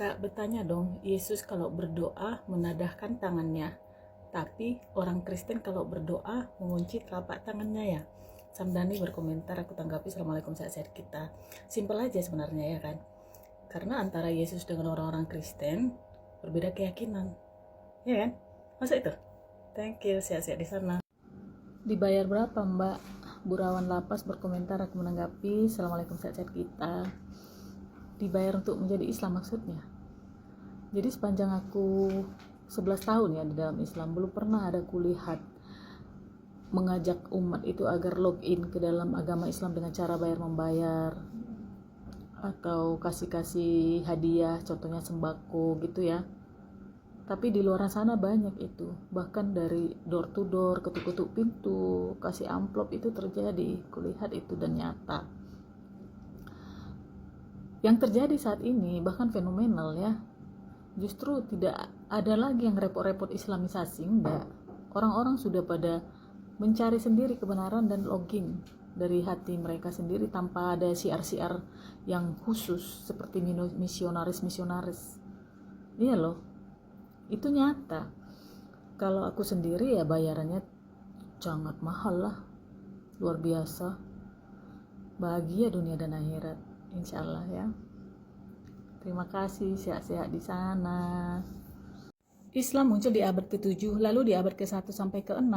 Kak, bertanya dong, Yesus kalau berdoa menadahkan tangannya, tapi orang Kristen kalau berdoa mengunci telapak tangannya ya. Samdani berkomentar, aku tanggapi, Assalamualaikum, sehat-sehat kita. Simpel aja sebenarnya ya kan. Karena antara Yesus dengan orang-orang Kristen berbeda keyakinan. Ya kan? Masa itu? Thank you, sehat-sehat di sana. Dibayar berapa Mbak? Burawan Lapas berkomentar, aku menanggapi, Assalamualaikum, sehat-sehat kita. Dibayar untuk menjadi Islam maksudnya. Jadi sepanjang aku 11 tahun ya di dalam Islam, belum pernah ada kulihat mengajak umat itu agar login ke dalam agama Islam dengan cara bayar-membayar atau kasih-kasih hadiah, contohnya sembako gitu ya. Tapi di luar sana banyak itu, bahkan dari door to door, ketuk-ketuk pintu, kasih amplop itu terjadi, kulihat itu dan nyata. Yang terjadi saat ini bahkan fenomenal ya. Justru tidak ada lagi yang repot-repot islamisasi, enggak. Orang-orang sudah pada mencari sendiri kebenaran dan login dari hati mereka sendiri tanpa ada siar-siar yang khusus seperti misionaris. Iya loh, itu nyata. Kalau aku sendiri ya bayarannya sangat mahal lah, luar biasa. Bahagia dunia dan akhirat, insya Allah ya. Terima kasih, sehat-sehat di sana. Islam muncul di abad ke-7, lalu di abad ke-1 sampai ke-6.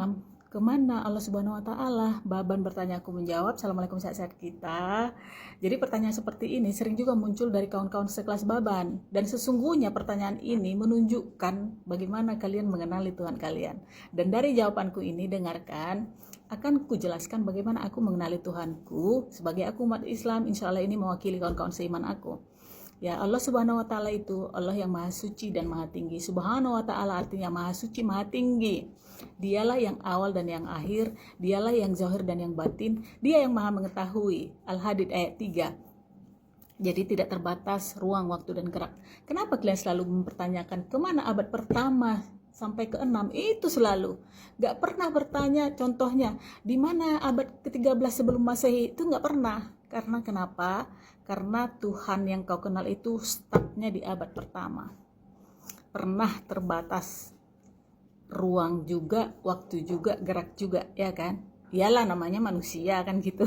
Kemana Allah Subhanahu wa Ta'ala? Baban bertanya, aku menjawab. Assalamualaikum, sehat-sehat kita. Jadi pertanyaan seperti ini sering juga muncul dari kawan-kawan sekelas Baban. Dan sesungguhnya pertanyaan ini menunjukkan bagaimana kalian mengenali Tuhan kalian. Dan dari jawabanku ini, dengarkan, akan kujelaskan bagaimana aku mengenali Tuhanku. Sebagai aku umat Islam, insya Allah ini mewakili kawan-kawan seiman aku. Ya, Allah Subhanahu wa Ta'ala itu Allah yang maha suci dan maha tinggi. Subhanahu wa Ta'ala artinya maha suci, maha tinggi. Dialah yang awal dan yang akhir, dialah yang zahir dan yang batin, dia yang maha mengetahui. Al-Hadid ayat 3. Jadi tidak terbatas ruang, waktu dan gerak. Kenapa kalian selalu mempertanyakan kemana abad pertama sampai ke-6? Itu selalu. Gak pernah bertanya contohnya di mana abad ke-13 sebelum Masehi, itu gak pernah. Karena kenapa? Karena Tuhan yang kau kenal itu startnya di abad pertama. Pernah terbatas ruang juga, waktu juga, gerak juga, ya kan? Iyalah namanya manusia kan gitu.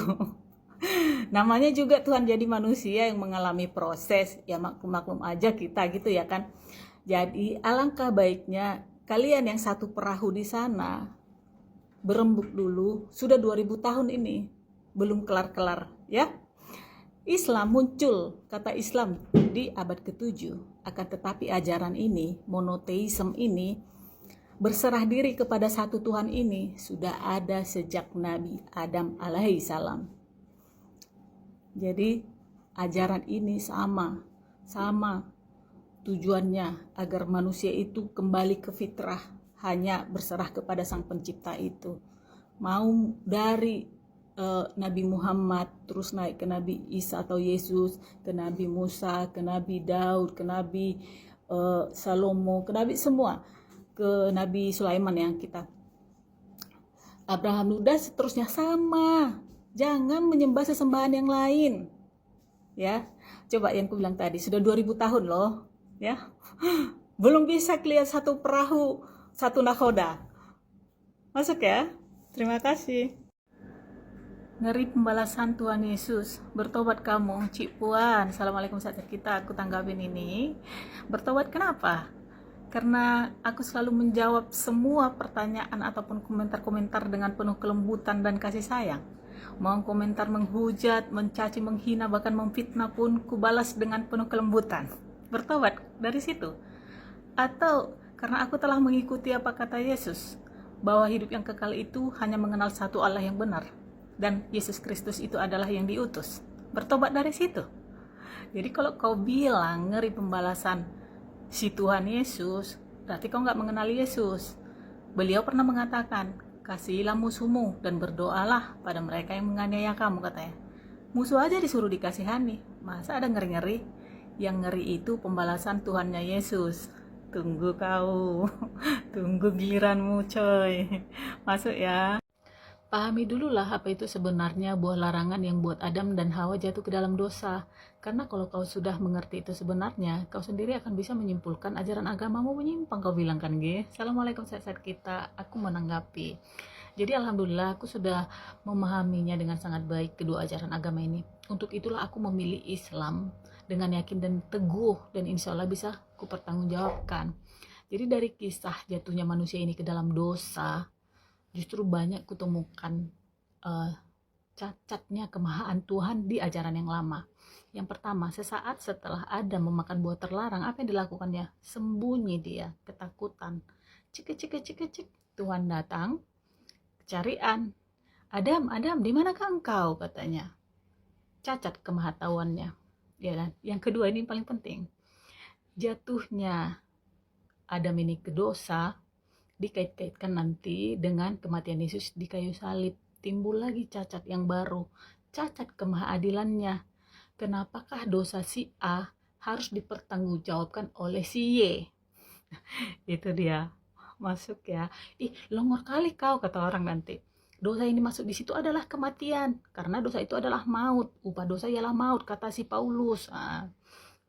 Namanya juga Tuhan jadi manusia yang mengalami proses, ya maklum-maklum aja kita gitu ya kan. Jadi alangkah baiknya kalian yang satu perahu di sana berembuk dulu, sudah 2000 tahun ini belum kelar-kelar ya. Islam muncul, kata Islam di abad ke-7, akan tetapi ajaran ini, monoteisme ini, berserah diri kepada satu Tuhan ini sudah ada sejak Nabi Adam alaihi salam. Jadi ajaran ini sama tujuannya agar manusia itu kembali ke fitrah, hanya berserah kepada sang pencipta itu. Mau dari Nabi Muhammad, terus naik ke Nabi Isa atau Yesus, ke Nabi Musa, ke Nabi Daud, ke Nabi Salomo, ke Nabi semua, ke Nabi Sulaiman yang kita Abraham, udah seterusnya sama. Jangan menyembah sesembahan yang lain. Ya, coba yang aku bilang tadi, sudah 2000 tahun loh, ya. Belum bisa kelihatan satu perahu, satu nakhoda. Masuk ya. Terima kasih. Ngeri pembalasan Tuhan Yesus. Bertobat kamu, Cik Puan. Assalamualaikum, saat kita, aku tanggapin ini. Bertobat kenapa? Karena aku selalu menjawab semua pertanyaan ataupun komentar-komentar dengan penuh kelembutan dan kasih sayang. Mau komentar menghujat, mencaci, menghina, bahkan memfitnah pun kubalas dengan penuh kelembutan. Bertobat dari situ. Atau karena aku telah mengikuti apa kata Yesus, bahwa hidup yang kekal itu hanya mengenal satu Allah yang benar, dan Yesus Kristus itu adalah yang diutus. Bertobat dari situ. Jadi kalau kau bilang ngeri pembalasan si Tuhan Yesus, berarti kau gak mengenali Yesus. Beliau pernah mengatakan, kasihilah musuhmu dan berdoalah pada mereka yang menganiaya kamu, katanya. Musuh aja disuruh dikasihani, masa ada ngeri-ngeri? Yang ngeri itu pembalasan Tuhannya Yesus. Tunggu kau, tunggu giliranmu coy. Masuk ya. Pahami dululah apa itu sebenarnya buah larangan yang buat Adam dan Hawa jatuh ke dalam dosa. Karena kalau kau sudah mengerti itu sebenarnya, kau sendiri akan bisa menyimpulkan ajaran agamamu menyimpang, kau bilang kan, Ge? Assalamualaikum sahabat kita, aku menanggapi. Jadi alhamdulillah aku sudah memahaminya dengan sangat baik kedua ajaran agama ini. Untuk itulah aku memilih Islam dengan yakin dan teguh, dan insya Allah bisa aku pertanggungjawabkan. Jadi dari kisah jatuhnya manusia ini ke dalam dosa, justru banyak kutemukan uh, cacatnya kemahaan Tuhan di ajaran yang lama. Yang pertama, sesaat setelah Adam memakan buah terlarang, apa yang dilakukannya? Sembunyi dia, ketakutan. Cik cik cik cik, Tuhan datang, carian. Adam, Adam, di manakah engkau? Katanya. Cacat kemahatauannya. Ya kan? Yang kedua ini paling penting. Jatuhnya Adam ini ke dosa dikait-kaitkan nanti dengan kematian Yesus di kayu salib. Timbul lagi cacat yang baru, cacat kemahadilannya. Kenapakah dosa si A harus dipertanggungjawabkan oleh si Y? Itu dia, masuk ya. Ih, longor kali kau, kata orang nanti. Dosa ini masuk di situ adalah kematian, karena dosa itu adalah maut. Upah dosa ialah maut, kata si Paulus.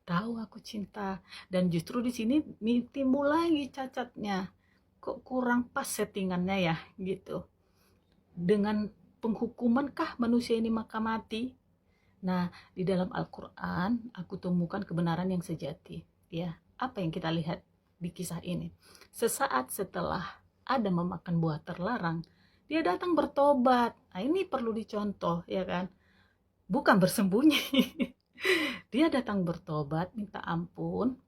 Tahu aku cinta, dan justru di sini timbul lagi cacatnya. Kok kurang pas settingannya ya, gitu. Dengan penghukumankah manusia ini maka mati? Nah, di dalam Al-Quran aku temukan kebenaran yang sejati. Ya, apa yang kita lihat di kisah ini? Sesaat setelah Adam memakan buah terlarang, dia datang bertobat. Nah, ini perlu dicontoh, ya kan? Bukan bersembunyi. Dia datang bertobat, minta ampun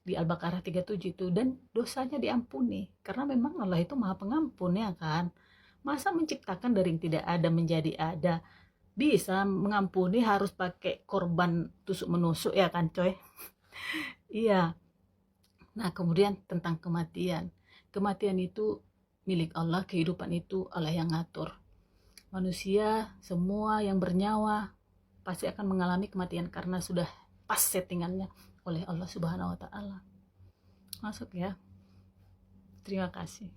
di Al-Baqarah 37 itu, dan dosanya diampuni. Karena memang Allah itu Maha Pengampun, ya kan? Masa menciptakan dari yang tidak ada menjadi ada? Bisa mengampuni harus pakai korban tusuk menusuk, ya kan, coy? Iya. Nah, kemudian tentang kematian. Kematian itu milik Allah, kehidupan itu Allah yang ngatur. Manusia semua yang bernyawa pasti akan mengalami kematian karena sudah pas settingannya oleh Allah Subhanahu wa taala. Masuk ya. Terima kasih.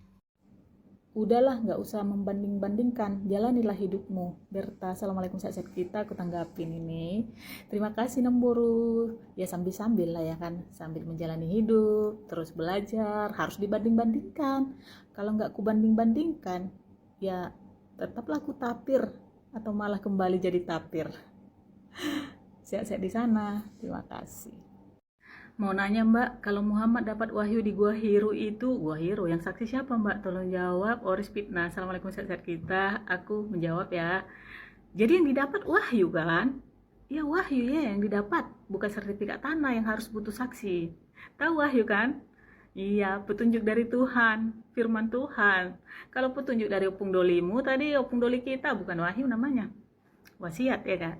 Udahlah, nggak usah membanding-bandingkan, jalanilah hidupmu. Berta, assalamualaikum sahabat kita, aku tanggapin ini. Terima kasih Nemburu. Ya sambil-sambil lah ya kan, sambil menjalani hidup, terus belajar, harus dibanding-bandingkan. Kalau nggak ku banding-bandingkan, ya tetaplah ku tapir atau malah kembali jadi tapir. Sehat-sehat di sana. Terima kasih. Mau nanya Mbak, kalau Muhammad dapat wahyu di Gua Hiro itu, Gua Hiro yang saksi siapa Mbak? Tolong jawab. Oris Fitnah. Assalamualaikum sahabat kita. Aku menjawab ya. Jadi yang didapat wahyu kan? Ya wahyu ya yang didapat, bukan sertifikat tanah yang harus butuh saksi. Tahu wahyu kan? Iya, petunjuk dari Tuhan, firman Tuhan. Kalau petunjuk dari Opung Dolimu, tadi Opung Doli kita bukan wahyu namanya. Wasiat ya kan?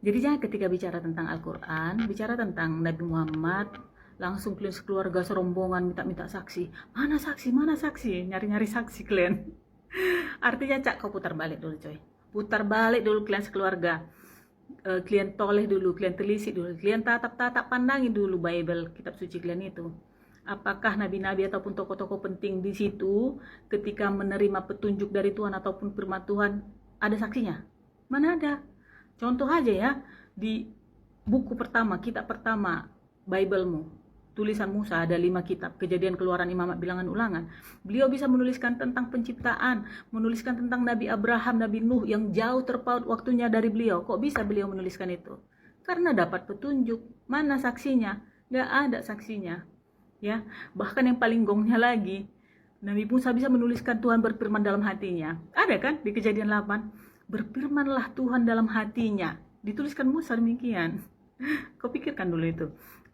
Jadi jangan ketika bicara tentang Al-Quran, bicara tentang Nabi Muhammad, langsung kalian sekeluarga serombongan minta-minta saksi. Mana saksi? Mana saksi? Nyari-nyari saksi kalian. Artinya cak kau putar balik dulu coy. Putar balik dulu kalian sekeluarga. Kalian toleh dulu, kalian telisik dulu, kalian tatap-tatap pandangin dulu Bible, kitab suci kalian itu. Apakah nabi-nabi ataupun tokoh-tokoh penting di situ ketika menerima petunjuk dari Tuhan ataupun firman Tuhan ada saksinya? Mana ada? Contoh aja ya, di buku pertama, kitab pertama, Biblemu, tulisan Musa ada 5 kitab, Kejadian, Keluaran, Imamat, Bilangan, Ulangan. Beliau bisa menuliskan tentang penciptaan, menuliskan tentang Nabi Abraham, Nabi Nuh yang jauh terpaut waktunya dari beliau. Kok bisa beliau menuliskan itu? Karena dapat petunjuk. Mana saksinya? Gak ada saksinya. Ya, bahkan yang paling gongnya lagi, Nabi Musa bisa menuliskan Tuhan berfirman dalam hatinya. Ada kan di Kejadian 8? Berfirmanlah Tuhan dalam hatinya. Dituliskan Musa demikian. Kau pikirkan dulu itu.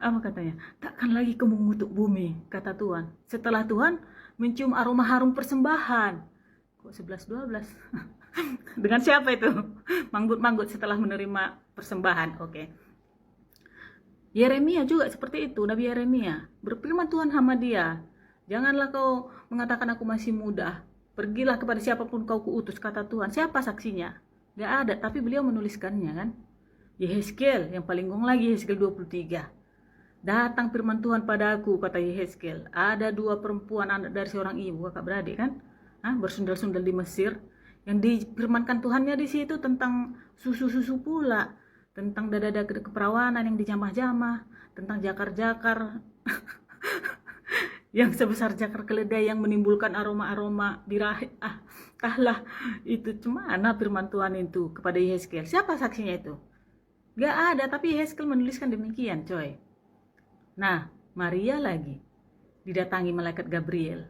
Apa katanya? Takkan lagi kamu mengutuk bumi, kata Tuhan. Setelah Tuhan mencium aroma harum persembahan. Kok 11-12? Dengan siapa itu? Manggut-manggut setelah menerima persembahan. Oke. Yeremia juga seperti itu. Nabi Yeremia. Berfirman Tuhan sama dia. Janganlah kau mengatakan aku masih muda. Pergilah kepada siapapun kau kuutus, kata Tuhan. Siapa saksinya? Gak ada, tapi beliau menuliskannya kan. Yehezkiel, yang paling gong lagi, Yehezkiel 23. Datang firman Tuhan padaku, kata Yehezkiel. Ada 2 perempuan anak dari seorang ibu, kakak beradik kan. Bersundal-sundal di Mesir. Yang difirmankan Tuhannya di situ tentang susu-susu pula, tentang dada-dada keperawanan yang dijamah-jamah, tentang jakar-jakar yang sebesar jakar keledai yang menimbulkan aroma-aroma di rahim. Entahlah itu cemana firman Tuhan itu kepada Yehezkiel. Siapa saksinya itu? Gak ada, tapi Yehezkiel menuliskan demikian, coy. Nah, Maria lagi didatangi malaikat Gabriel.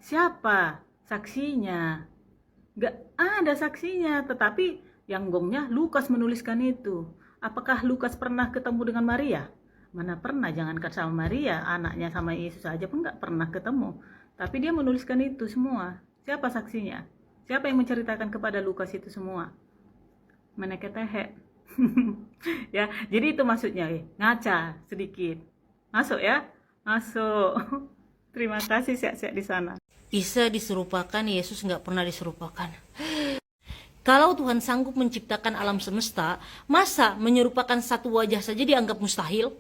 Siapa saksinya? Gak ada saksinya, tetapi yang gongnya Lukas menuliskan itu. Apakah Lukas pernah ketemu dengan Maria? Mana pernah, jangankan sama Maria, anaknya sama Yesus aja pun gak pernah ketemu. Tapi dia menuliskan itu semua. Siapa saksinya? Siapa yang menceritakan kepada Lukas itu semua? Meneketehe. Ya, jadi itu maksudnya, ngaca sedikit. Masuk ya? Masuk. Terima kasih siap-siap di sana. Isa diserupakan, Yesus nggak pernah diserupakan. Kalau Tuhan sanggup menciptakan alam semesta, masa menyerupakan satu wajah saja dianggap mustahil?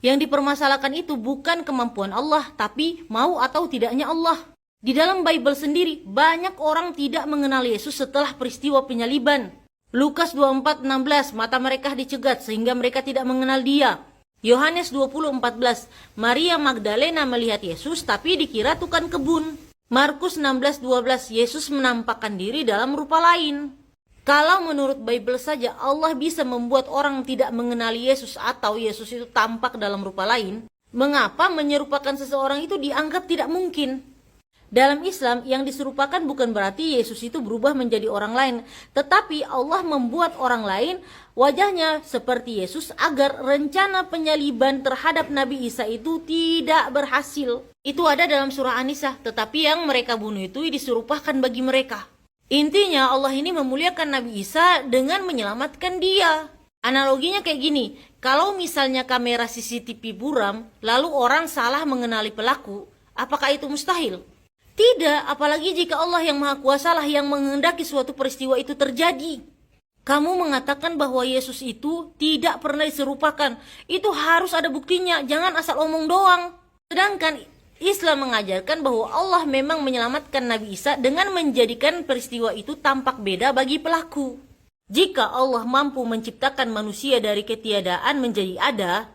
Yang dipermasalahkan itu bukan kemampuan Allah, tapi mau atau tidaknya Allah. Di dalam Bible sendiri, banyak orang tidak mengenal Yesus setelah peristiwa penyaliban. Lukas 24:16, mata mereka dicegat sehingga mereka tidak mengenal dia. Yohanes 20:14, Maria Magdalena melihat Yesus tapi dikira tukang kebun. Markus 16:12, Yesus menampakkan diri dalam rupa lain. Kalau menurut Bible saja Allah bisa membuat orang tidak mengenali Yesus atau Yesus itu tampak dalam rupa lain, mengapa menyerupakan seseorang itu dianggap tidak mungkin? Dalam Islam, yang diserupakan bukan berarti Yesus itu berubah menjadi orang lain, tetapi Allah membuat orang lain wajahnya seperti Yesus agar rencana penyaliban terhadap Nabi Isa itu tidak berhasil. Itu ada dalam surah An-Nisa, tetapi yang mereka bunuh itu diserupakan bagi mereka. Intinya Allah ini memuliakan Nabi Isa dengan menyelamatkan dia. Analoginya kayak gini, kalau misalnya kamera CCTV buram, lalu orang salah mengenali pelaku, apakah itu mustahil? Tidak, apalagi jika Allah yang Maha Kuasa lah yang menghendaki suatu peristiwa itu terjadi. Kamu mengatakan bahwa Yesus itu tidak pernah diserupakan, itu harus ada buktinya, jangan asal omong doang. Sedangkan Islam mengajarkan bahwa Allah memang menyelamatkan Nabi Isa dengan menjadikan peristiwa itu tampak beda bagi pelaku. Jika Allah mampu menciptakan manusia dari ketiadaan menjadi ada,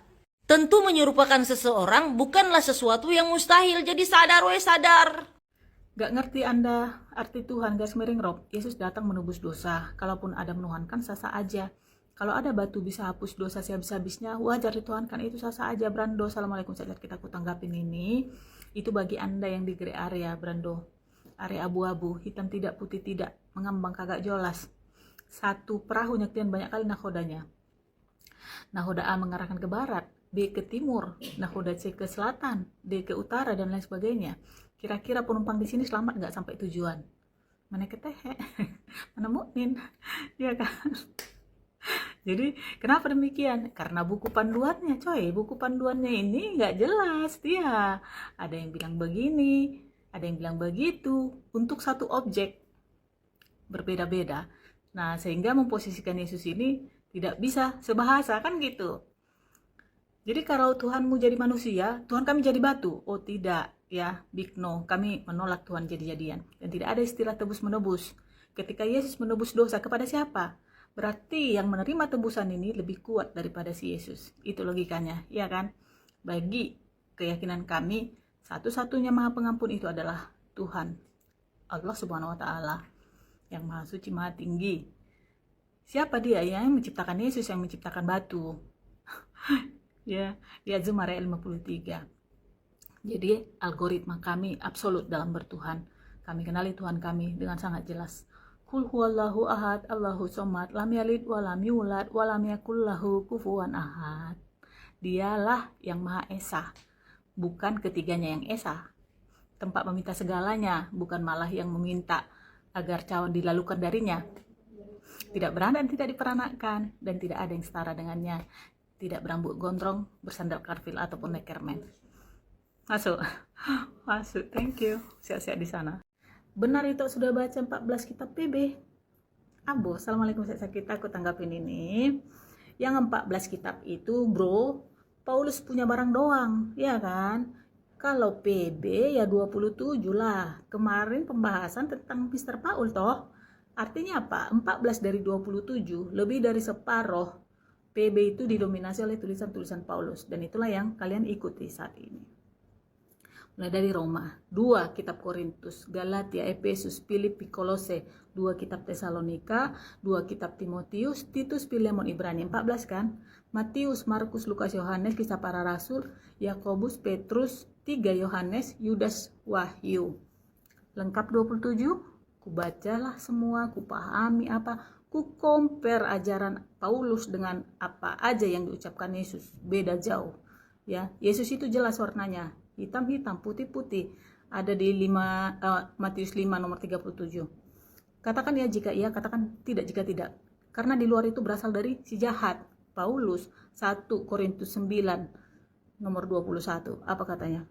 tentu menyerupakan seseorang bukanlah sesuatu yang mustahil. Jadi sadar sadar. Gak ngerti Anda arti Tuhan, garis miring Rob. Yesus datang menebus dosa. Kalaupun ada menuhankan, sah-sah aja. Kalau ada batu bisa hapus dosa sehabis-habisnya, wajar dituhankan, itu sah-sah aja, Brando. Assalamualaikum, saat kita aku tanggapin ini. Itu bagi Anda yang di grey area, Brando. Area abu-abu, hitam tidak, putih tidak, mengambang kagak jelas. Satu perahu nyektian banyak kali nahodanya. Nahoda A mengarahkan ke barat, B ke timur, nahoda C ke selatan, D ke utara, dan lain sebagainya. Kira-kira penumpang di sini selamat nggak sampai tujuan? Mana ketehe, mana mukmin, ya kan? Jadi kenapa demikian? Karena buku panduannya, coy. Buku panduannya ini nggak jelas dia. Ada yang bilang begini, ada yang bilang begitu. Untuk satu objek berbeda-beda. Nah, sehingga memposisikan Yesus ini tidak bisa sebahasa, kan gitu. Jadi kalau Tuhanmu jadi manusia, Tuhan kami jadi batu. Oh tidak, ya, big no. Kami menolak Tuhan jadi-jadian. Dan tidak ada istilah tebus-menebus. Ketika Yesus menebus dosa kepada siapa? Berarti yang menerima tebusan ini lebih kuat daripada si Yesus. Itu logikanya, ya kan? Bagi keyakinan kami, satu-satunya Maha Pengampun itu adalah Tuhan, Allah Subhanahu wa Ta'ala, yang Maha Suci, Maha Tinggi. Siapa dia? Yang menciptakan Yesus, yang menciptakan batu. Ya, lihat Zumar 53. Jadi algoritma kami absolut dalam bertuhan. Kami kenali Tuhan kami dengan sangat jelas. Qul huwallahu ahad, Allahu somad, lam yalid wa lam yulad wa lam yakul lahu kufuwan ahad. Dialah yang Maha Esa, bukan ketiganya yang Esa. Tempat meminta segalanya, bukan malah yang meminta agar cawan dilalukan darinya. Tidak beranak dan tidak diperanakan, dan tidak ada yang setara dengannya. Tidak berambut gondrong, bersandal karfil ataupun neckerman. Masuk. Masuk, thank you. Siap-siap di sana. Benar itu sudah baca 14 kitab PB. Abo, assalamualaikum, kita aku tanggapin ini. Yang 14 kitab itu, bro, Paulus punya barang doang, ya kan? Kalau PB ya 27 lah. Kemarin pembahasan tentang Mr. Paul toh. Artinya apa? 14 dari 27, lebih dari separuh PB itu didominasi oleh tulisan-tulisan Paulus. Dan itulah yang kalian ikuti saat ini. Mulai dari Roma, 2 kitab Korintus, Galatia, Efesus, Filipi, Kolose, 2 kitab Tesalonika, 2 kitab Timotius, Titus, Filemon, Ibrani, 14 kan? Matius, Markus, Lukas, Yohanes, Kisah Para Rasul, Yakobus, Petrus, 3 Yohanes, Yudas, Wahyu. Lengkap 27? Kubacalah semua, kupahami apa, ku compare ajaran Paulus dengan apa aja yang diucapkan Yesus. Beda jauh. Ya, Yesus itu jelas warnanya, hitam-hitam, putih-putih. Ada di Matius 5 nomor 37. Katakan ya jika iya, katakan tidak jika tidak. Karena di luar itu berasal dari si jahat. Paulus 1 Korintus 9 nomor 21. Apa katanya?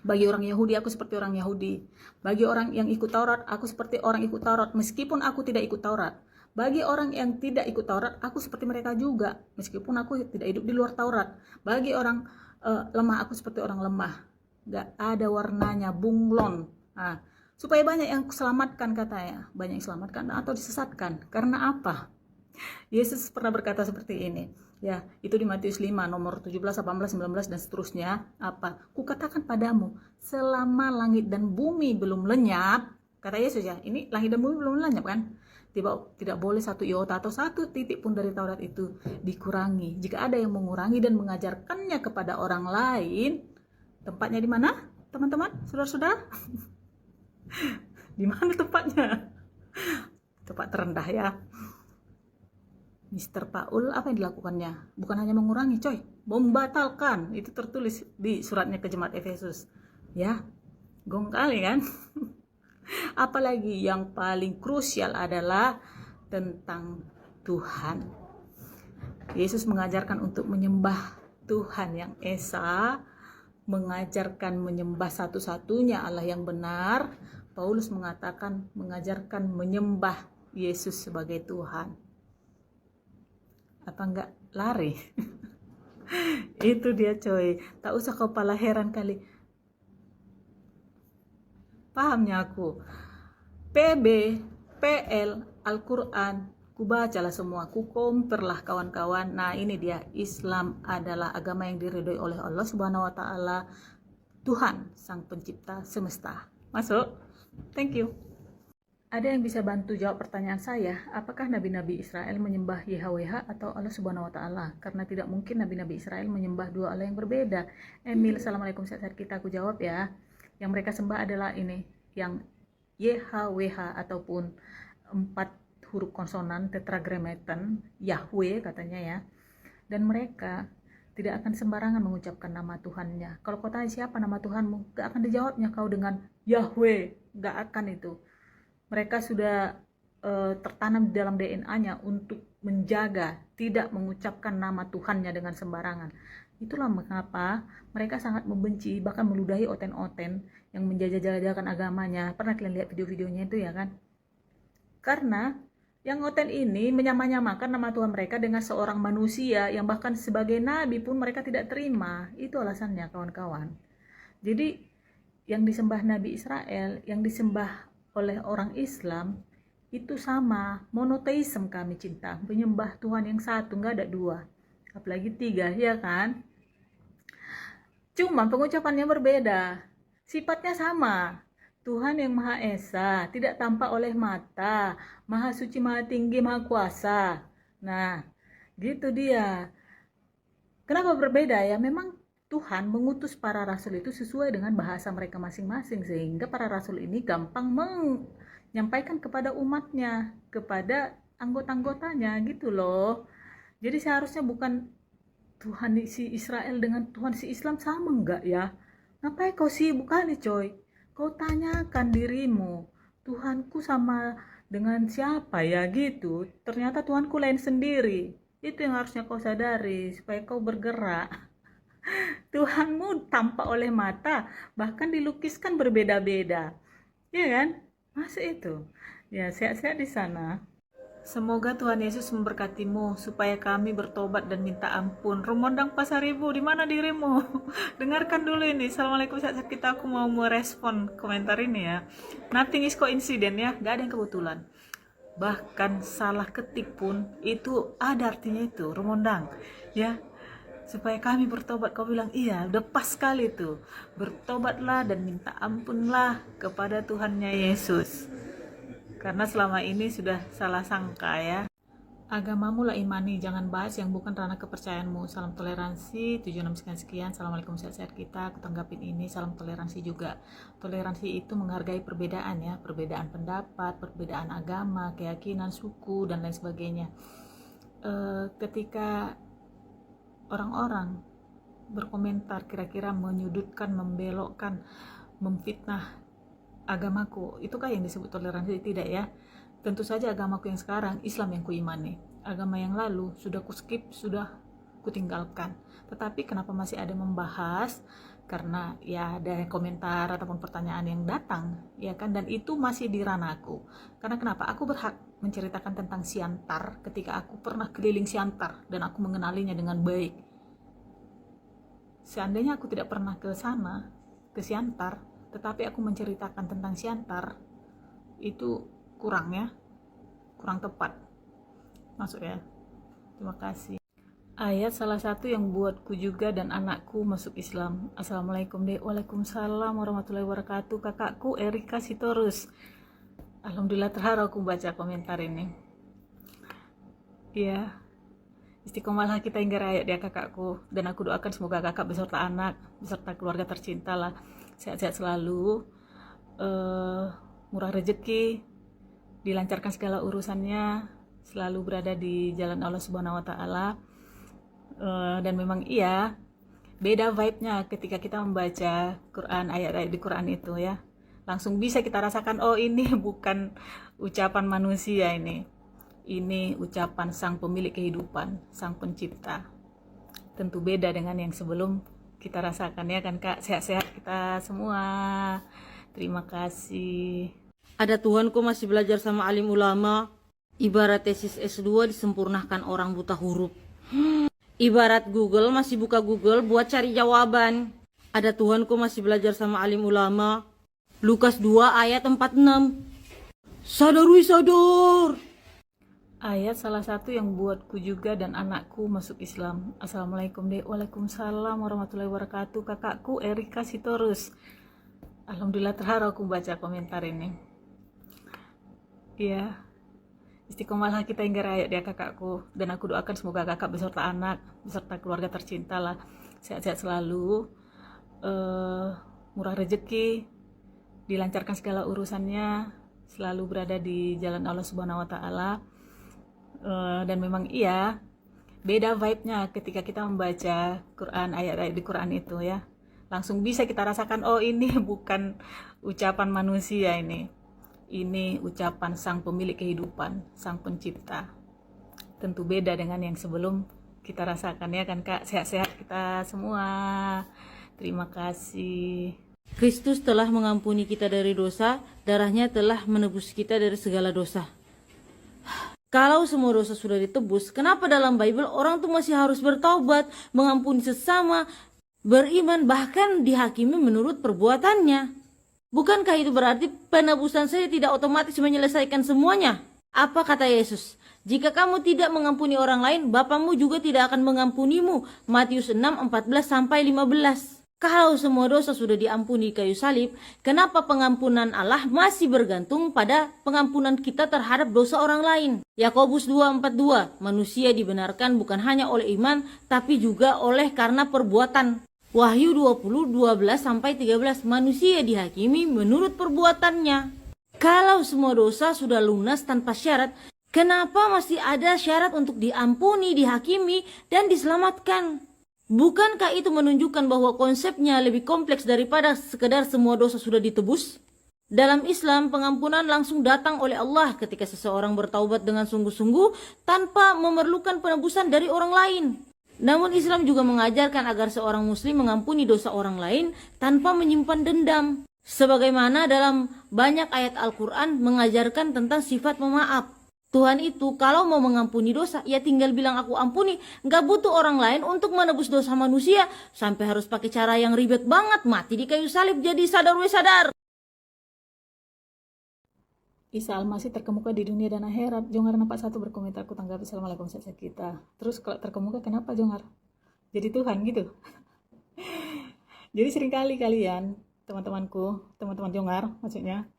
Bagi orang Yahudi, aku seperti orang Yahudi. Bagi orang yang ikut Taurat, aku seperti orang ikut Taurat, meskipun aku tidak ikut Taurat. Bagi orang yang tidak ikut Taurat, aku seperti mereka juga, meskipun aku tidak hidup di luar Taurat. Bagi orang lemah, aku seperti orang lemah. Gak ada warnanya, bunglon. Nah, supaya banyak yang selamatkan katanya. Banyak yang selamatkan atau disesatkan. Karena apa? Yesus pernah berkata seperti ini. Ya, itu di Matius 5 nomor 17, 18, 19 dan seterusnya. Apa? Kukatakan padamu, selama langit dan bumi belum lenyap, kata Yesus ya, ini langit dan bumi belum lenyap kan? Tidak boleh satu iota atau satu titik pun dari Taurat itu dikurangi. Jika ada yang mengurangi dan mengajarkannya kepada orang lain, tempatnya di mana? Teman-teman, saudara-saudara? Di mana tempatnya? Tempat terendah ya. Mr. Paul, apa yang dilakukannya? Bukan hanya mengurangi, coy, membatalkan. Itu tertulis di suratnya ke jemaat Efesus. Ya, gong kali kan? Apalagi yang paling krusial adalah tentang Tuhan. Yesus mengajarkan untuk menyembah Tuhan yang Esa, mengajarkan menyembah satu-satunya Allah yang benar. Paulus mengajarkan menyembah Yesus sebagai Tuhan. Apa enggak lari? Itu dia coy, tak usah kau pala heran kali. Pahamnya aku. PB, PL, Al-Quran, kubacalah semua, ku komperlah kawan-kawan. Nah ini dia, Islam adalah agama yang diridhoi oleh Allah Subhanahu wa Ta'ala, Tuhan Sang Pencipta semesta. Masuk? Thank you. Ada yang bisa bantu jawab pertanyaan saya, apakah nabi-nabi Israel menyembah YHWH atau Allah Subhanahu wa Ta'ala? Karena tidak mungkin nabi-nabi Israel menyembah dua Allah yang berbeda. Emil, assalamualaikum, sehat kita, aku jawab ya. Yang mereka sembah adalah ini, yang YHWH ataupun 4 huruf konsonan tetragrammaton, Yahweh katanya ya. Dan mereka tidak akan sembarangan mengucapkan nama Tuhannya. Kalau kau tanya siapa nama Tuhanmu, gak akan dijawabnya kau dengan Yahweh, gak akan itu. Mereka sudah tertanam di dalam DNA-nya untuk menjaga, tidak mengucapkan nama Tuhannya dengan sembarangan. Itulah mengapa mereka sangat membenci, bahkan meludahi oten-oten yang menjajah-jajakan agamanya. Pernah kalian lihat video-videonya itu ya kan? Karena yang oten ini menyamanyamakan nama Tuhan mereka dengan seorang manusia yang bahkan sebagai nabi pun mereka tidak terima. Itu alasannya kawan-kawan. Jadi yang disembah Nabi Israel, yang disembah oleh orang Islam itu sama, monoteisme kami cinta, menyembah Tuhan yang satu, nggak ada dua, apalagi 3 ya kan. Cuma pengucapannya berbeda, sifatnya sama. Tuhan yang Maha Esa, tidak tampak oleh mata, Maha Suci, Maha Tinggi, Maha Kuasa. Nah gitu dia. Kenapa berbeda ya? Memang Tuhan mengutus para rasul itu sesuai dengan bahasa mereka masing-masing, sehingga para rasul ini gampang menyampaikan kepada umatnya, kepada anggota-anggotanya gitu loh. Jadi seharusnya bukan Tuhan si Israel dengan Tuhan si Islam sama enggak ya? Ngapain kau sibuk kali coy? Kau tanyakan dirimu, Tuhanku sama dengan siapa ya gitu? Ternyata Tuhanku lain sendiri. Itu yang harusnya kau sadari supaya kau bergerak. Tuhanmu tampak oleh mata, bahkan dilukiskan berbeda-beda, ya kan? Masa itu? Ya, sehat-sehat di sana. Semoga Tuhan Yesus memberkatimu supaya kami bertobat dan minta ampun. Rumondang Pasaribu, di mana dirimu? Dengarkan dulu ini. Assalamualaikum, sehat-sehat kita. Aku mau merespon komentar ini ya. Nothing is coincidence ya, gak ada yang kebetulan. bahkan salah ketik pun itu ada artinya, itu rumondang ya, supaya kami bertobat. Kau bilang iya, udah pas sekali tuh, bertobatlah dan minta ampunlah kepada Tuhannya Yesus, karena selama ini sudah salah sangka ya. Agamamu lah imani, jangan bahas yang bukan ranah kepercayaanmu. Salam toleransi 76 sekian. Assalamualaikum, sehat-sehat kita. Aku tanggapin ini, salam toleransi juga. Toleransi itu menghargai perbedaan ya, perbedaan pendapat, perbedaan agama, keyakinan, suku, dan lain sebagainya. Ketika orang-orang berkomentar kira-kira menyudutkan, membelokkan, memfitnah agamaku, itukah yang disebut toleransi? Tidak ya. Tentu saja agamaku yang sekarang, Islam yang kuimani. Agama yang lalu sudah kuskip, sudah kutinggalkan. Tetapi kenapa masih ada membahas? Karena ya ada komentar ataupun pertanyaan yang datang, ya kan, dan itu masih di ranahku. Karena kenapa? Aku berhak menceritakan tentang Siantar ketika aku pernah keliling Siantar dan aku mengenalinya dengan baik. Seandainya aku tidak pernah ke sana, ke Siantar, tetapi aku menceritakan tentang Siantar, itu kurang ya, kurang tepat masuk ya. Terima kasih. Ayat salah satu yang buatku juga dan anakku masuk Islam. Assalamualaikum dek. Waalaikumsalam warahmatullahi wabarakatuh. Kakakku Erika Sitorus. Alhamdulillah terharu aku baca komentar ini ya. Istiqomalah kita hingga rakyat ya kakakku, dan aku doakan semoga kakak beserta anak beserta keluarga tercinta lah sehat-sehat selalu, murah rezeki, dilancarkan segala urusannya, selalu berada di jalan Allah Subhanahu wa Ta'ala. Dan memang iya, beda vibe-nya ketika kita membaca Quran, ayat-ayat di Quran itu ya. Langsung bisa kita rasakan, oh ini bukan ucapan manusia, ini ucapan sang pemilik kehidupan, sang pencipta. Tentu beda dengan yang sebelum kita rasakan ya kan Kak. Sehat-sehat kita semua. Terima kasih. Ada Tuhan kok masih belajar sama alim ulama. Ibarat tesis S2 disempurnakan orang buta huruf. Ibarat Google masih buka Google buat cari jawaban. Ada Tuhan kok masih belajar sama alim ulama. Lukas 2 ayat 46. Sadar wih sadar. Ayat salah satu yang buatku juga dan anakku masuk Islam. Assalamualaikum dek. Waalaikumsalam warahmatullahi wabarakatuh. Kakakku Erika Sitorus. Alhamdulillah terharu aku baca komentar ini ya. Istiqomalah kita hingga rakyat ya kakakku, dan aku doakan semoga kakak beserta anak beserta keluarga tercinta lah sehat-sehat selalu, murah rezeki, dilancarkan segala urusannya, selalu berada di jalan Allah Subhanahu wa Ta'ala. Dan memang iya, beda vibe-nya ketika kita membaca Quran, ayat-ayat di Quran itu ya. Langsung bisa kita rasakan, oh ini bukan ucapan manusia, ini ucapan sang pemilik kehidupan, sang pencipta. Tentu beda dengan yang sebelum kita rasakan ya kan Kak. Sehat-sehat kita semua. Terima kasih. Kristus telah mengampuni kita dari dosa, darahnya telah menebus kita dari segala dosa. Kalau semua dosa sudah ditebus, kenapa dalam Bible orang tuh masih harus bertaubat, mengampuni sesama, beriman, bahkan dihakimi menurut perbuatannya? Bukankah itu berarti penebusan saja tidak otomatis menyelesaikan semuanya? Apa kata Yesus? Jika kamu tidak mengampuni orang lain, Bapamu juga tidak akan mengampunimu. Matius 6:14-15. Kalau semua dosa sudah diampuni kayu salib, kenapa pengampunan Allah masih bergantung pada pengampunan kita terhadap dosa orang lain? Yakobus 2:42, manusia dibenarkan bukan hanya oleh iman, tapi juga oleh karena perbuatan. Wahyu 20:12-13, manusia dihakimi menurut perbuatannya. Kalau semua dosa sudah lunas tanpa syarat, kenapa masih ada syarat untuk diampuni, dihakimi, dan diselamatkan? Bukankah itu menunjukkan bahwa konsepnya lebih kompleks daripada sekedar semua dosa sudah ditebus? Dalam Islam, pengampunan langsung datang oleh Allah ketika seseorang bertaubat dengan sungguh-sungguh tanpa memerlukan penebusan dari orang lain. Namun Islam juga mengajarkan agar seorang muslim mengampuni dosa orang lain tanpa menyimpan dendam. Sebagaimana dalam banyak ayat Al-Quran mengajarkan tentang sifat pemaaf. Tuhan itu kalau mau mengampuni dosa, ya tinggal bilang aku ampuni. Gak butuh orang lain untuk menebus dosa manusia. Sampai harus pakai cara yang ribet banget, mati di kayu salib jadi sadar we sadar. Isa Al-Masih terkemuka di dunia dan akhirat. Jongar 41 berkomentar, aku tanggapi assalamualaikum sahabat kita. Terus kalau terkemuka kenapa Jongar? Jadi Tuhan gitu. Jadi seringkali kalian, teman-temanku, teman-teman Jongar maksudnya,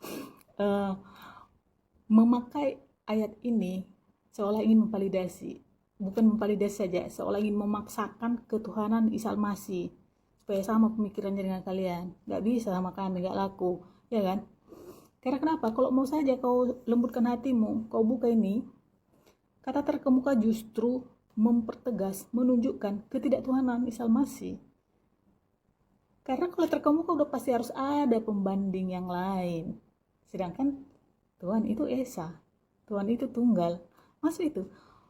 memakai ayat ini seolah ingin memvalidasi, bukan memvalidasi saja, seolah ingin memaksakan ketuhanan Isa Al-Masih supaya sama pemikirannya dengan kalian. Gak bisa sama kami, gak laku, ya kan? Karena kenapa? Kalau mau saja kau lembutkan hatimu, kau buka ini, kata terkemuka justru mempertegas, menunjukkan ketidaktuhanan Isa Al-Masih. Karena kalau terkemuka udah pasti harus ada pembanding yang lain. Sedangkan Tuhan itu Esa, Tuhan itu tunggal. Masuk itu?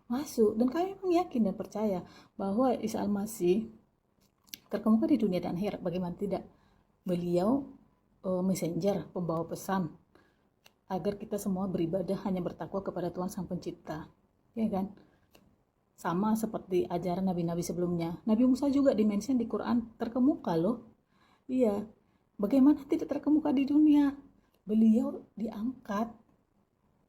Masuk. Dan kami memang yakin dan percaya bahwa Isa Al-Masih terkemuka di dunia dan akhirat. Bagaimana tidak? Beliau messenger, pembawa pesan agar kita semua beribadah hanya bertakwa kepada Tuhan Sang Pencipta, ya kan? Sama seperti ajaran nabi-nabi sebelumnya. Nabi Musa juga dimention di Quran terkemuka loh. Iya, bagaimana tidak terkemuka di dunia? Beliau diangkat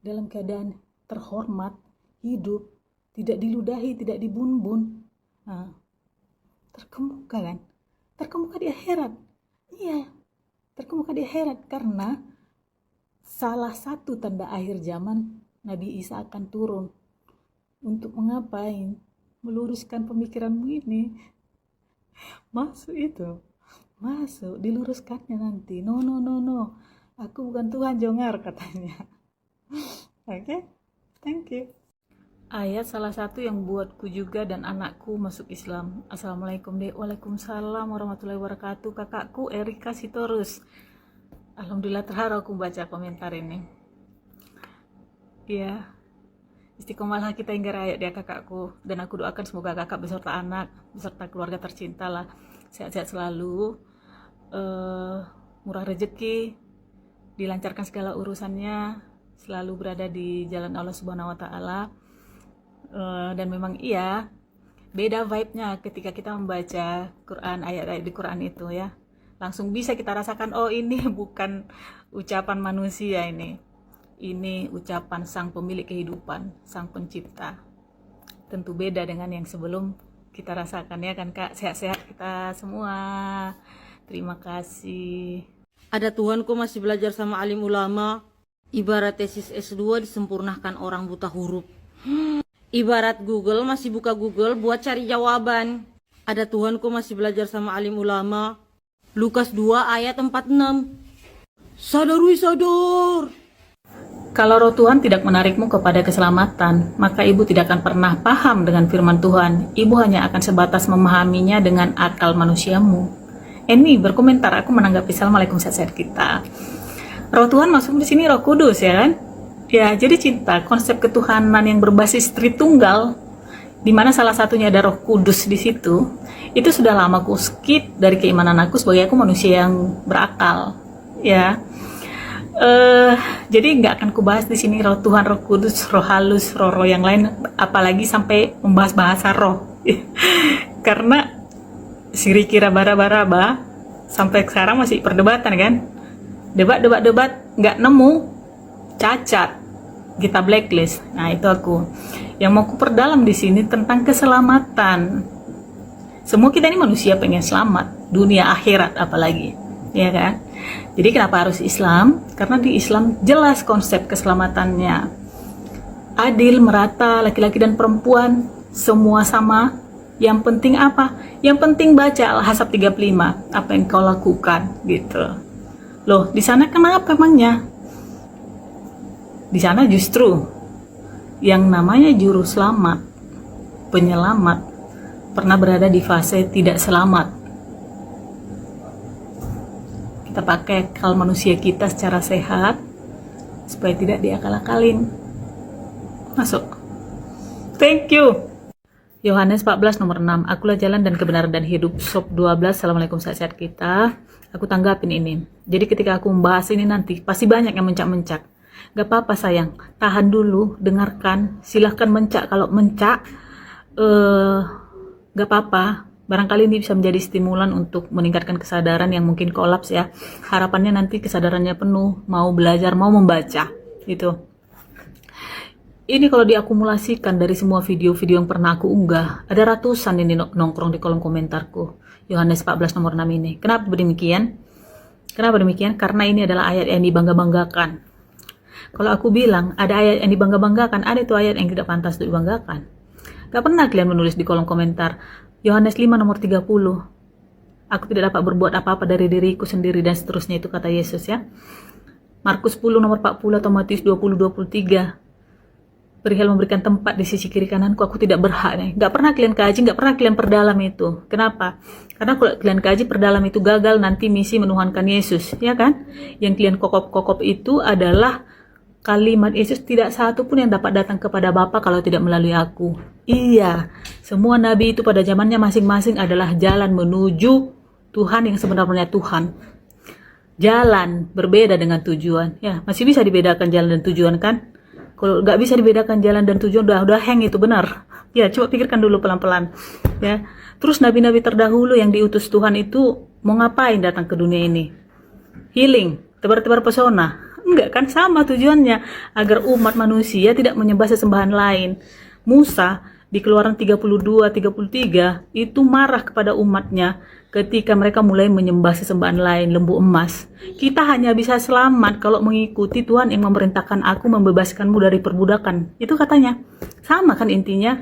dalam keadaan terhormat, hidup, tidak diludahi, tidak dibun-bun. Nah, terkemuka kan? Terkemuka di akhirat. Iya, terkemuka di akhirat karena salah satu tanda akhir zaman Nabi Isa akan turun. Untuk mengapain? Meluruskan pemikiranmu ini. Masuk itu. Masuk, diluruskannya nanti. No. Aku bukan Tuhan Jongar katanya. Oke, thank you. Ayat salah satu yang buatku juga dan anakku masuk Islam. Assalamualaikum dek. Waalaikumsalam warahmatullahi wabarakatuh. Kakakku Erika Sitorus. Alhamdulillah terharu aku baca komentar ini. Ya, istiqomalah kita hingga raya dia kakakku. Dan aku doakan semoga kakak beserta anak, beserta keluarga tercinta lah, sehat-sehat selalu, murah rezeki, dilancarkan segala urusannya, selalu berada di jalan Allah Subhanahu Wa Taala. Dan memang iya, beda vibe-nya ketika kita membaca Quran, ayat-ayat di Quran itu ya. Langsung bisa kita rasakan, oh ini bukan ucapan manusia ini ucapan Sang Pemilik kehidupan, Sang Pencipta. Tentu beda dengan yang sebelum kita rasakan ya kan Kak. Sehat-sehat kita semua. Terima kasih. Ada Tuhan kok masih belajar sama alim ulama. Ibarat tesis S2 disempurnakan orang buta huruf. Ibarat Google masih buka Google buat cari jawaban. Ada Tuhan kok masih belajar sama alim ulama. Lukas 2 ayat 46. Sadar. Kalau roh Tuhan tidak menarikmu kepada keselamatan, maka ibu tidak akan pernah paham dengan firman Tuhan. Ibu hanya akan sebatas memahaminya dengan akal manusiamu. Ini berkomentar, aku menanggapi assalamualaikum sahabat kita. Roh Tuhan masuk di sini Roh Kudus ya kan? Ya, jadi cinta, konsep ketuhanan yang berbasis Tritunggal, di mana salah satunya ada Roh Kudus di situ, itu sudah lama aku skip dari keimanan aku sebagai aku manusia yang berakal, ya. Jadi nggak akan kubahas di sini Roh Tuhan, Roh Kudus, Roh halus, roh-roh yang lain, apalagi sampai membahas bahasa roh, karena siri kira bara-baraba sampai sekarang masih perdebatan kan, debat nggak nemu, cacat, kita blacklist. Nah itu aku yang mau kuperdalam di sini tentang keselamatan. Semua kita ini manusia pengen selamat, dunia akhirat apalagi, ya kan? Jadi kenapa harus Islam? Karena di Islam jelas konsep keselamatannya. Adil, merata, laki-laki dan perempuan, semua sama. Yang penting apa? Yang penting baca Al-Ahzab 35, apa yang kau lakukan, gitu. Loh, di sana kenapa emangnya? Di sana justru yang namanya juru selamat, penyelamat, pernah berada di fase tidak selamat. Kita pakai akal manusia kita secara sehat supaya tidak diakal-akalin. Masuk. Thank you. Yohanes 14 nomor 6. Akulah jalan dan kebenaran dan hidup. Sob 12. Assalamualaikum sahabat kita. Aku tanggapin ini. Jadi ketika aku membahas ini nanti pasti banyak yang mencak-mencak. Gak apa-apa sayang, tahan dulu, dengarkan, silahkan mencak. Kalau mencak gak apa-apa, barangkali ini bisa menjadi stimulan untuk meningkatkan kesadaran yang mungkin kolaps ya. Harapannya nanti kesadarannya penuh, mau belajar, mau membaca Itu. Ini kalau diakumulasikan dari semua video-video yang pernah aku unggah, ada ratusan ini nongkrong di kolom komentarku. Yohanes 14 nomor 6 ini. Kenapa demikian? Kenapa demikian? Karena ini adalah ayat yang dibangga-banggakan. Kalau aku bilang ada ayat yang dibangga-banggakan, ada itu ayat yang tidak pantas untuk dibanggakan. Gak pernah kalian menulis di kolom komentar, Yohanes 5 nomor 30. Aku tidak dapat berbuat apa-apa dari diriku sendiri dan seterusnya, itu kata Yesus ya. Markus 10 nomor 40 atau Matius 20:23. Perihal memberikan tempat di sisi kiri kananku, aku tidak berhak nih. Gak pernah kalian kaji, gak pernah kalian perdalam itu. Kenapa? Karena kalau kalian kaji perdalam itu gagal, nanti misi menuhankan Yesus, ya kan? Yang kalian kokop-kokop itu adalah kalimat Yesus, tidak satu pun yang dapat datang kepada Bapa kalau tidak melalui aku. Iya, semua nabi itu pada zamannya masing-masing adalah jalan menuju Tuhan yang sebenarnya Tuhan. Jalan berbeda dengan tujuan. Ya, masih bisa dibedakan jalan dan tujuan kan? Kalau nggak bisa dibedakan jalan dan tujuan, udah hang itu benar. Ya, coba pikirkan dulu pelan-pelan. Ya, terus nabi-nabi terdahulu yang diutus Tuhan itu mau ngapain datang ke dunia ini? Healing, tebar-tebar pesona? Enggak kan, sama tujuannya, agar umat manusia tidak menyembah sesembahan lain. Musa di Keluaran 32-33 itu marah kepada umatnya ketika mereka mulai menyembah sesembahan lain, lembu emas. Kita hanya bisa selamat kalau mengikuti Tuhan yang memerintahkan aku membebaskanmu dari perbudakan. Itu katanya. Sama kan intinya.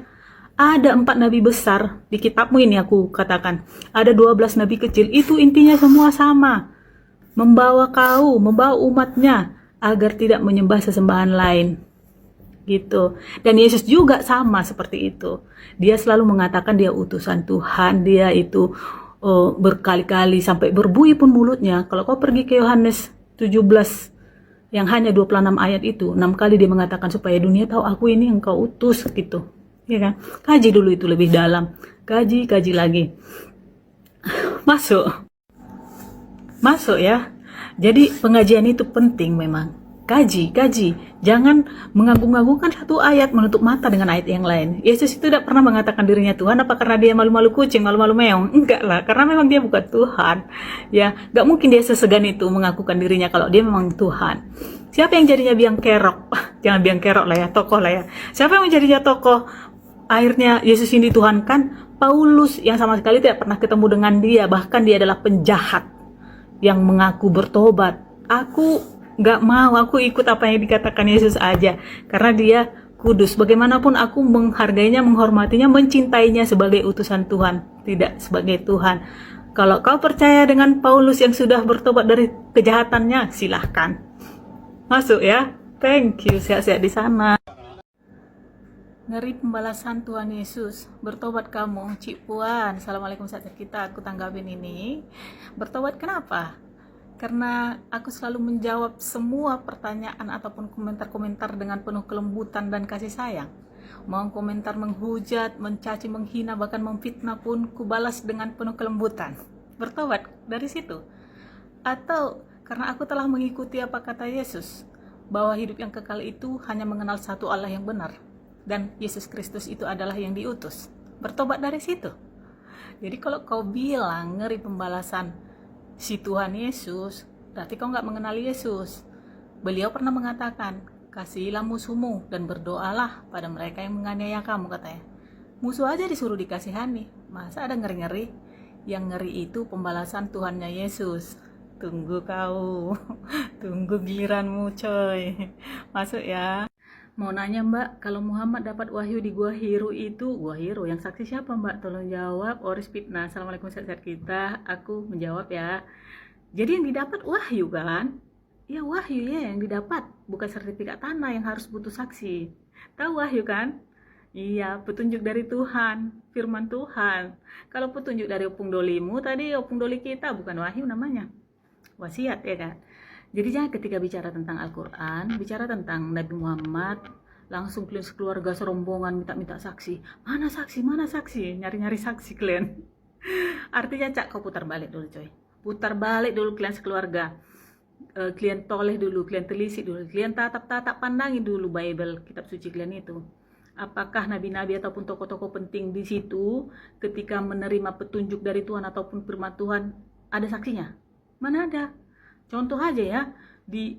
Ada 4 nabi besar di kitabmu ini, aku katakan. Ada 12 nabi kecil. Itu intinya semua sama. Membawa umatnya agar tidak menyembah sesembahan lain. Gitu. Dan Yesus juga sama seperti itu. Dia selalu mengatakan dia utusan Tuhan. Dia itu berkali-kali sampai berbunyi pun mulutnya. Kalau kau pergi ke Yohanes 17 yang hanya 26 ayat itu, 6 kali dia mengatakan supaya dunia tahu aku ini engkau utus gitu. Ya kan? Kaji dulu itu lebih dalam. Kaji lagi. Masuk ya. Jadi pengajian itu penting memang. Kaji. Jangan mengagung-agungkan satu ayat menutup mata dengan ayat yang lain. Yesus itu tidak pernah mengatakan dirinya Tuhan apa karena dia malu-malu kucing, malu-malu meong. Enggak lah, karena memang dia bukan Tuhan. Ya, enggak mungkin dia sesegan itu mengakukan dirinya kalau dia memang Tuhan. Siapa yang jadinya biang kerok? Jangan biang kerok lah ya, tokoh lah ya. Siapa yang jadinya tokoh? Akhirnya Yesus ini dituhankan. Paulus yang sama sekali tidak pernah ketemu dengan dia, bahkan dia adalah penjahat yang mengaku bertobat. Aku nggak mau, aku ikut apa yang dikatakan Yesus aja, karena dia kudus. Bagaimanapun aku menghargainya, menghormatinya, mencintainya sebagai utusan Tuhan, tidak sebagai Tuhan. Kalau kau percaya dengan Paulus yang sudah bertobat dari kejahatannya, silahkan masuk ya. Thank you, sehat-sehat di sana. Ngeri pembalasan Tuhan Yesus. Bertobat kamu, Cik Puan. Assalamualaikum, saat kita aku tanggapin ini. Bertobat kenapa? Karena aku selalu menjawab semua pertanyaan ataupun komentar-komentar dengan penuh kelembutan dan kasih sayang. Mau komentar menghujat, mencaci, menghina, bahkan memfitnah pun kubalas dengan penuh kelembutan. Bertobat dari situ. Atau karena aku telah mengikuti apa kata Yesus, bahwa hidup yang kekal itu hanya mengenal satu Allah yang benar, dan Yesus Kristus itu adalah yang diutus. Bertobat dari situ. Jadi kalau kau bilang ngeri pembalasan si Tuhan Yesus, berarti kau nggak mengenal Yesus. Beliau pernah mengatakan, kasihilah musuhmu dan berdoalah pada mereka yang menganiaya kamu, katanya. Musuh aja disuruh dikasihani, masa ada ngeri-ngeri? Yang ngeri itu pembalasan Tuhannya Yesus. Tunggu kau, tunggu giliranmu coy. Masuk ya. Mau nanya Mbak, kalau Muhammad dapat wahyu di Gua Hiro itu, Gua Hiro yang saksi siapa Mbak? Tolong jawab. Oris Fitnah. Assalamualaikum sehat kita. Aku menjawab ya. Jadi yang didapat wahyu kan? Ya wahyu ya yang didapat, bukan sertifikat tanah yang harus butuh saksi. Tahu wahyu kan? Iya, petunjuk dari Tuhan, firman Tuhan. Kalau petunjuk dari Opung Dolimu, tadi Opung Doli kita bukan wahyu namanya. Wasiat ya kan? Jadi jangan ketika bicara tentang Al-Quran, bicara tentang Nabi Muhammad, langsung kalian sekeluarga serombongan minta saksi. Mana saksi? Nyari-nyari saksi kalian. Artinya cak kau putar balik dulu coy. Putar balik dulu kalian sekeluarga. Kalian toleh dulu, kalian telisik dulu, kalian tatap pandangin dulu Bible, kitab suci kalian itu. Apakah nabi-nabi ataupun tokoh-tokoh penting di situ ketika menerima petunjuk dari Tuhan ataupun firman Tuhan ada saksinya? Mana ada? Contoh aja ya, di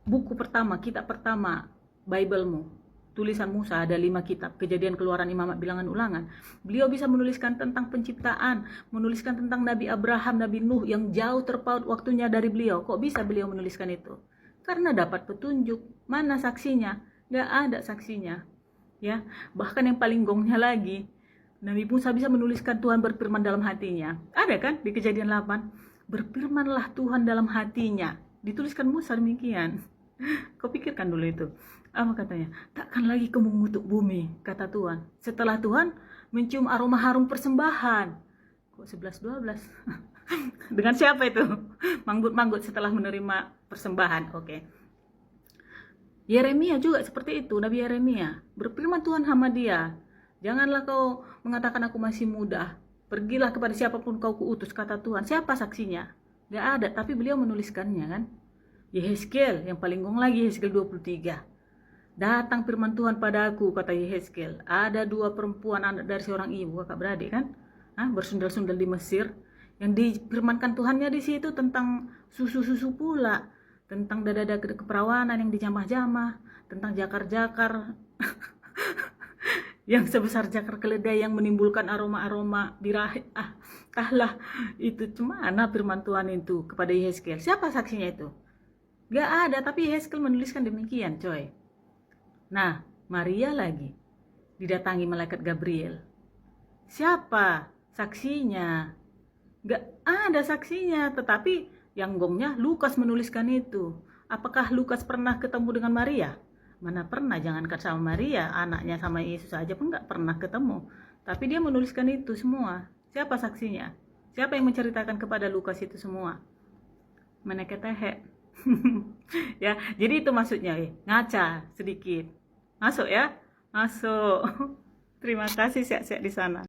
buku pertama, kitab pertama, Bible-mu, tulisan Musa, ada 5 kitab, Kejadian, Keluaran, Imamat, Bilangan, Ulangan. Beliau bisa menuliskan tentang penciptaan, menuliskan tentang Nabi Abraham, Nabi Nuh yang jauh terpaut waktunya dari beliau. Kok bisa beliau menuliskan itu? Karena dapat petunjuk. Mana saksinya? Gak ada saksinya. Ya, bahkan yang paling gongnya lagi, Nabi Musa bisa menuliskan Tuhan berfirman dalam hatinya. Ada kan di Kejadian 8? Berfirmanlah Tuhan dalam hatinya. Dituliskan Musa demikian. Kau pikirkan dulu itu. Apa katanya? Takkan lagi kamu mengutuk bumi, kata Tuhan. Setelah Tuhan mencium aroma harum persembahan. Kok 11-12? Dengan siapa itu? Manggut-manggut setelah menerima persembahan. Oke. Yeremia juga seperti itu. Nabi Yeremia. Berfirman Tuhan sama dia. Janganlah kau mengatakan aku masih muda. Pergilah kepada siapapun kau kuutus, kata Tuhan. Siapa saksinya? Gak ada, tapi beliau menuliskannya kan. Yehezkiel, yang paling gong lagi, Yehezkiel 23. Datang firman Tuhan padaku, kata Yehezkiel. Ada 2 perempuan anak dari seorang ibu, kakak beradik kan. Bersundal-sundal di Mesir. Yang difirmankan Tuhannya di situ tentang susu-susu pula. Tentang dada-dada keperawanan yang dijamah-jamah. Tentang jakar-jakar yang sebesar jakar keledai yang menimbulkan aroma-aroma birahi. Entahlah itu cemana firman Tuhan itu kepada Yehezkiel. Siapa saksinya itu? Gak ada, tapi Yehezkiel menuliskan demikian, coy. Nah, Maria lagi didatangi malaikat Gabriel. Siapa saksinya? Gak ada saksinya, tetapi yang gongnya Lukas menuliskan itu. Apakah Lukas pernah ketemu dengan Maria? Mana pernah, jangankan sama Maria, anaknya sama Yesus aja pun gak pernah ketemu. Tapi dia menuliskan itu semua. Siapa saksinya? Siapa yang menceritakan kepada Lukas itu semua? Meneketehe. Ya, jadi itu maksudnya, ngaca sedikit. Masuk ya? Masuk. Terima kasih, siap-siap di sana.